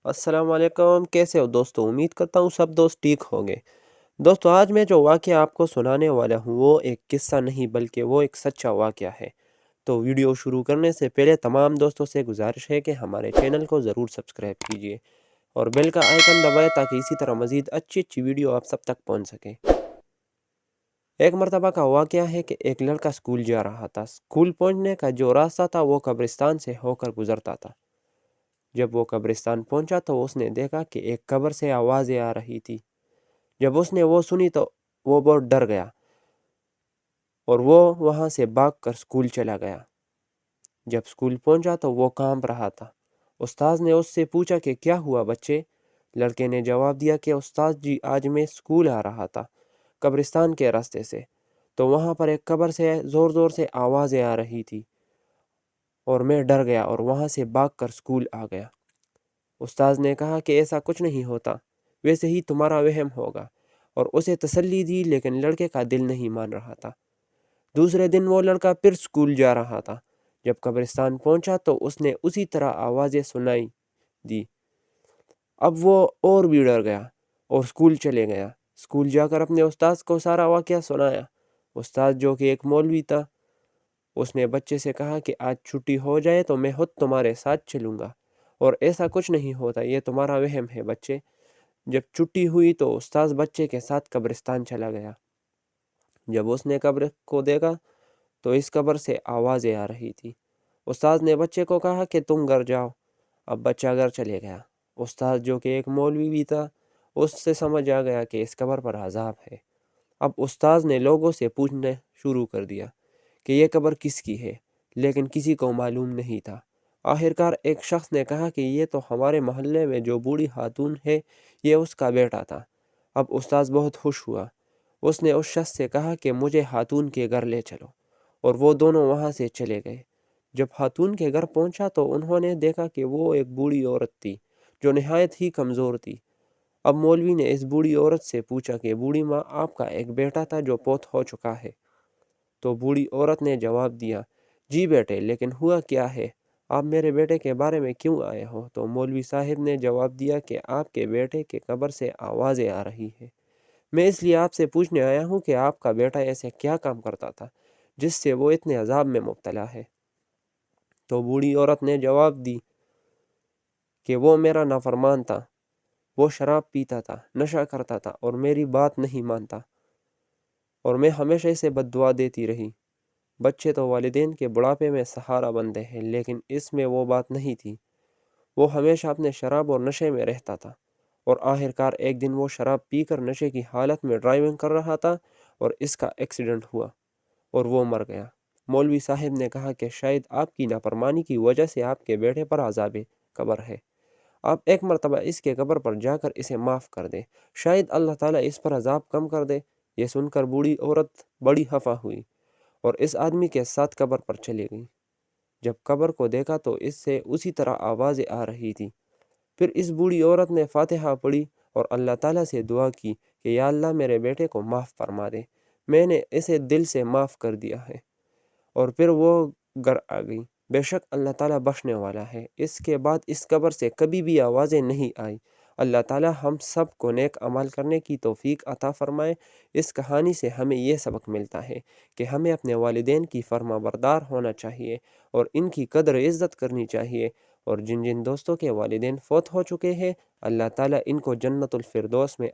السلام علیکم، کیسے ہو دوستو؟ امید کرتا ہوں سب دوست ٹھیک ہوں گے۔ دوستو آج میں جو واقعہ آپ کو سنانے والا ہوں وہ ایک قصہ نہیں بلکہ وہ ایک سچا واقعہ ہے۔ تو ویڈیو شروع کرنے سے پہلے تمام دوستوں سے گزارش ہے کہ ہمارے چینل کو ضرور سبسکرائب کیجئے اور بیل کا آئیکن دبائیں تاکہ اسی طرح مزید اچھی ویڈیو آپ سب تک پہنچ سکے۔ ایک مرتبہ کا واقعہ ہے کہ ایک لڑکا سکول جا رہا تھا۔ سکول پہنچنے کا جو راستہ تھا وہ قبرستان سے ہو کر گزرتا تھا۔ جب وہ قبرستان پہنچا تو اس نے دیکھا کہ ایک قبر سے آوازیں آ رہی تھی۔ جب اس نے وہ سنی تو وہ بہت ڈر گیا اور وہ وہاں سے بھاگ کر سکول چلا گیا۔ جب سکول پہنچا تو وہ کانپ رہا تھا۔ استاذ نے اس سے پوچھا کہ کیا ہوا بچے؟ لڑکے نے جواب دیا کہ استاذ جی آج میں سکول آ رہا تھا قبرستان کے راستے سے، تو وہاں پر ایک قبر سے زور سے آوازیں آ رہی تھی اور میں ڈر گیا اور وہاں سے بھاگ کر سکول آ گیا۔ استاذ نے کہا کہ ایسا کچھ نہیں ہوتا، ویسے ہی تمہارا وہم ہوگا، اور اسے تسلی دی، لیکن لڑکے کا دل نہیں مان رہا تھا۔ دوسرے دن وہ لڑکا پھر سکول جا رہا تھا۔ جب قبرستان پہنچا تو اس نے اسی طرح آوازیں سنائی دی۔ اب وہ اور بھی ڈر گیا اور سکول چلے گیا۔ سکول جا کر اپنے استاذ کو سارا واقعہ سنایا۔ استاذ جو کہ ایک مولوی تھا، اس نے بچے سے کہا کہ آج چھٹی ہو جائے تو میں خود تمہارے ساتھ چلوں گا، اور ایسا کچھ نہیں ہوتا، یہ تمہارا وہم ہے بچے۔ جب چھٹی ہوئی تو استاذ بچے کے ساتھ قبرستان چلا گیا۔ جب اس نے قبر کو دیکھا تو اس قبر سے آوازیں آ رہی تھی۔ استاذ نے بچے کو کہا کہ تم گھر جاؤ۔ اب بچہ گھر چلے گیا۔ استاذ جو کہ ایک مولوی بھی تھا، اس سے سمجھ آ گیا کہ اس قبر پر عذاب ہے۔ اب استاذ نے لوگوں سے پوچھنا شروع کر دیا کہ یہ قبر کس کی ہے، لیکن کسی کو معلوم نہیں تھا۔ آخرکار ایک شخص نے کہا کہ یہ تو ہمارے محلے میں جو بوڑھی خاتون ہے، یہ اس کا بیٹا تھا۔ اب استاذ بہت خوش ہوا۔ اس نے اس شخص سے کہا کہ مجھے خاتون کے گھر لے چلو، اور وہ دونوں وہاں سے چلے گئے۔ جب خاتون کے گھر پہنچا تو انہوں نے دیکھا کہ وہ ایک بوڑھی عورت تھی جو نہایت ہی کمزور تھی۔ اب مولوی نے اس بوڑھی عورت سے پوچھا کہ بوڑھی ماں، آپ کا ایک بیٹا تھا جو فوت ہو چکا ہے؟ تو بوڑھی عورت نے جواب دیا، جی بیٹے، لیکن ہوا کیا ہے؟ آپ میرے بیٹے کے بارے میں کیوں آئے ہو؟ تو مولوی صاحب نے جواب دیا کہ آپ کے بیٹے کے قبر سے آوازیں آ رہی ہے۔ میں اس لیے آپ سے پوچھنے آیا ہوں کہ آپ کا بیٹا ایسے کیا کام کرتا تھا جس سے وہ اتنے عذاب میں مبتلا ہے؟ تو بوڑھی عورت نے جواب دی کہ وہ میرا نافرمان تھا، وہ شراب پیتا تھا، نشہ کرتا تھا اور میری بات نہیں مانتا، اور میں ہمیشہ اسے بد دعا دیتی رہی۔ بچے تو والدین کے بڑھاپے میں سہارا بنتے ہیں، لیکن اس میں وہ بات نہیں تھی۔ وہ ہمیشہ اپنے شراب اور نشے میں رہتا تھا، اور آخرکار ایک دن وہ شراب پی کر نشے کی حالت میں ڈرائیونگ کر رہا تھا اور اس کا ایکسیڈنٹ ہوا اور وہ مر گیا۔ مولوی صاحب نے کہا کہ شاید آپ کی نافرمانی کی وجہ سے آپ کے بیٹے پر عذاب قبر ہے۔ آپ ایک مرتبہ اس کے قبر پر جا کر اسے معاف کر دیں، شاید اللہ تعالیٰ اس پر عذاب کم کر دے۔ یہ سن کر بوڑھی عورت بڑی خفا ہوئی اور اس آدمی کے ساتھ قبر پر چلی گئی۔ جب قبر کو دیکھا تو اس سے اسی طرح آوازیں آ رہی تھی۔ پھر اس بوڑھی عورت نے فاتحہ پڑھی اور اللہ تعالیٰ سے دعا کی کہ یا اللہ میرے بیٹے کو معاف فرما دے، میں نے اسے دل سے معاف کر دیا ہے، اور پھر وہ گھر آ گئی۔ بے شک اللہ تعالیٰ بخشنے والا ہے۔ اس کے بعد اس قبر سے کبھی بھی آوازیں نہیں آئی۔ اللہ تعالیٰ ہم سب کو نیک عمل کرنے کی توفیق عطا فرمائے۔ اس کہانی سے ہمیں یہ سبق ملتا ہے کہ ہمیں اپنے والدین کی فرما بردار ہونا چاہیے اور ان کی قدر عزت کرنی چاہیے، اور جن جن دوستوں کے والدین فوت ہو چکے ہیں، اللہ تعالیٰ ان کو جنت الفردوس میں